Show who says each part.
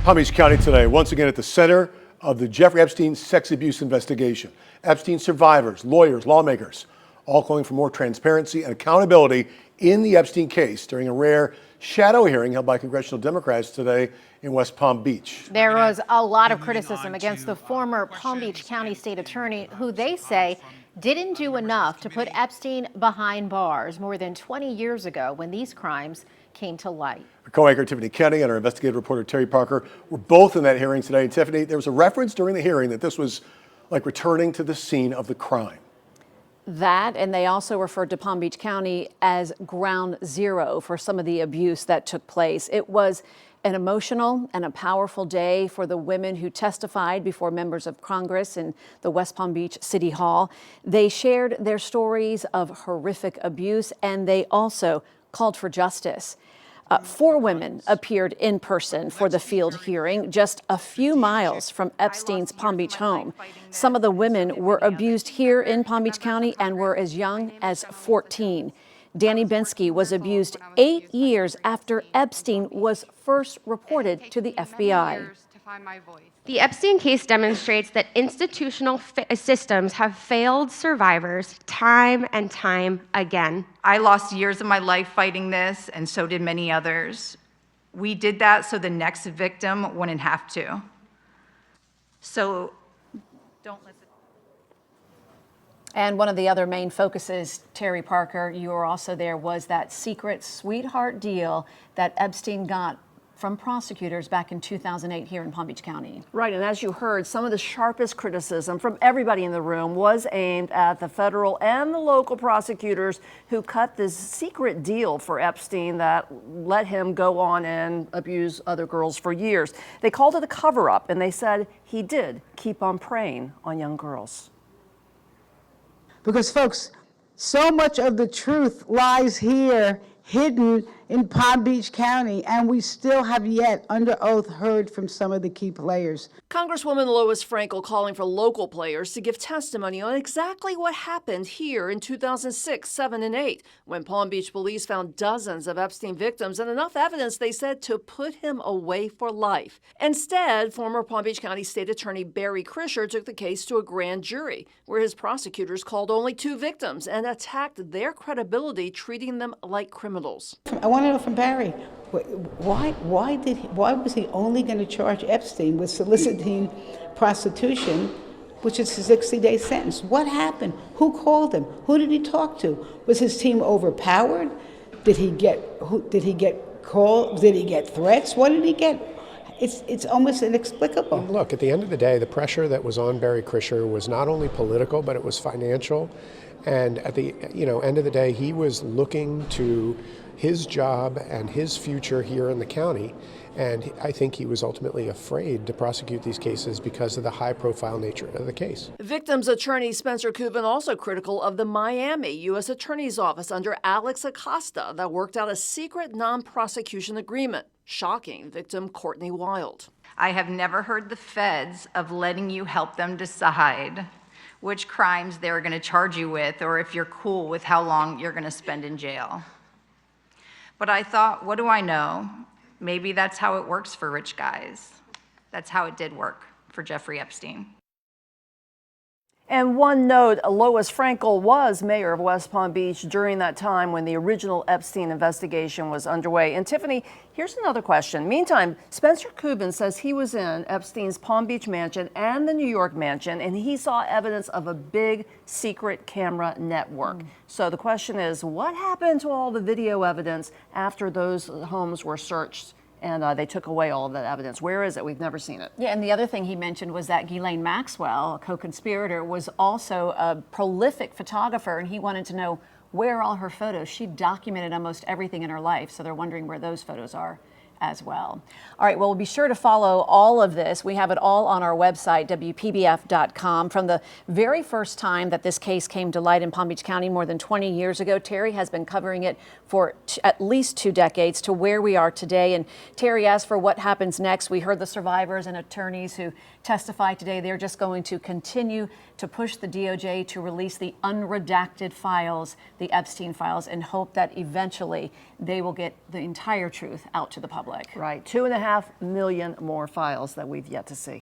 Speaker 1: Palm Beach County today, once again at the center of the Jeffrey Epstein sex abuse investigation. Epstein survivors, lawyers, lawmakers, all calling for more transparency and accountability in the Epstein case during a rare shadow hearing held by congressional Democrats today in West Palm Beach.
Speaker 2: There was a lot of criticism against the former Palm Beach County state attorney, who they say didn't do enough to put Epstein behind bars more than 20 years ago when these crimes came to light.
Speaker 1: Our co-anchor Tiffany Kenny and our investigative reporter Terry Parker were both in that hearing today. And Tiffany, there was a reference during the hearing that this was like returning to the scene of the crime.
Speaker 3: That, and they also referred to Palm Beach County as ground zero for some of the abuse that took place. It was an emotional and a powerful day for the women who testified before members of Congress in the West Palm Beach City Hall. They shared their stories of horrific abuse, and they also called for justice. 4 women appeared in person for the field hearing just a few miles from Epstein's Palm Beach home. Some of the women were abused here in Palm Beach County and were as young as 14. Danny Binsky was abused 8 years after Epstein was first reported to the FBI.
Speaker 4: The Epstein case demonstrates that institutional systems have failed survivors time and time again.
Speaker 5: I lost years of my life fighting this, and so did many others. We did that so the next victim wouldn't have to. So don't listen.
Speaker 3: And one of the other main focuses, Terry Parker, you were also there, was that secret sweetheart deal that Epstein got from prosecutors back in 2008 here in Palm Beach County.
Speaker 6: Right, and as you heard, some of the sharpest criticism from everybody in the room was aimed at the federal and the local prosecutors who cut this secret deal for Epstein that let him go on and abuse other girls for years. They called it a cover-up, and they said he did keep on preying on young girls.
Speaker 7: Because, folks, so much of the truth lies here, hidden in Palm Beach County, and we still have yet, under oath, heard from some of the key players.
Speaker 6: Congresswoman Lois Frankel calling for local players to give testimony on exactly what happened here in 2006, 7, and 8, when Palm Beach police found dozens of Epstein victims and enough evidence, they said, to put him away for life. Instead, former Palm Beach County State Attorney Barry Krischer took the case to a grand jury, where his prosecutors called only 2 victims and attacked their credibility, treating them like criminals.
Speaker 7: I want to know from Barry, why was he only going to charge Epstein with soliciting prostitution, which is a 60-day sentence? What happened? Who called him? Who did he talk to? Was his team overpowered? Did he get calls? Did he get threats? What did he get? It's almost inexplicable.
Speaker 8: Look, at the end of the day, the pressure that was on Barry Krischer was not only political, but it was financial. And at the end of the day, he was looking to his job and his future here in the county. And I think he was ultimately afraid to prosecute these cases because of the high-profile nature of the case.
Speaker 6: Victims attorney Spencer Kubin also critical of the Miami U.S. Attorney's Office under Alex Acosta that worked out a secret non-prosecution agreement, shocking victim Courtney Wild.
Speaker 5: I have never heard the feds of letting you help them decide which crimes they're going to charge you with, or if you're cool with how long you're going to spend in jail. But I thought, what do I know? Maybe that's how it works for rich guys. That's how it did work for Jeffrey Epstein.
Speaker 6: And one note, Lois Frankel was mayor of West Palm Beach during that time when the original Epstein investigation was underway. And Tiffany, here's another question. Meantime, Spencer Kubin says he was in Epstein's Palm Beach mansion and the New York mansion, and he saw evidence of a big secret camera network. So the question is, what happened to all the video evidence after those homes were searched? And they took away all of that evidence. Where is it? We've never seen it.
Speaker 3: Yeah, and the other thing he mentioned was that Ghislaine Maxwell, a co-conspirator, was also a prolific photographer, and he wanted to know where are all her photos. She documented almost everything in her life, so they're wondering where those photos are as well. All right, well, we'll be sure to follow all of this. We have it all on our website, WPBF.com. From the very first time that this case came to light in Palm Beach County more than 20 years ago, Terry has been covering it for at least 2 decades to where we are today. And Terry, as for what happens next, we heard the survivors and attorneys who testified today. They're just going to continue to push the DOJ to release the unredacted files, the Epstein files, and hope that eventually they will get the entire truth out to the public. public.
Speaker 6: Right, 2.5 million more files that we've yet to see.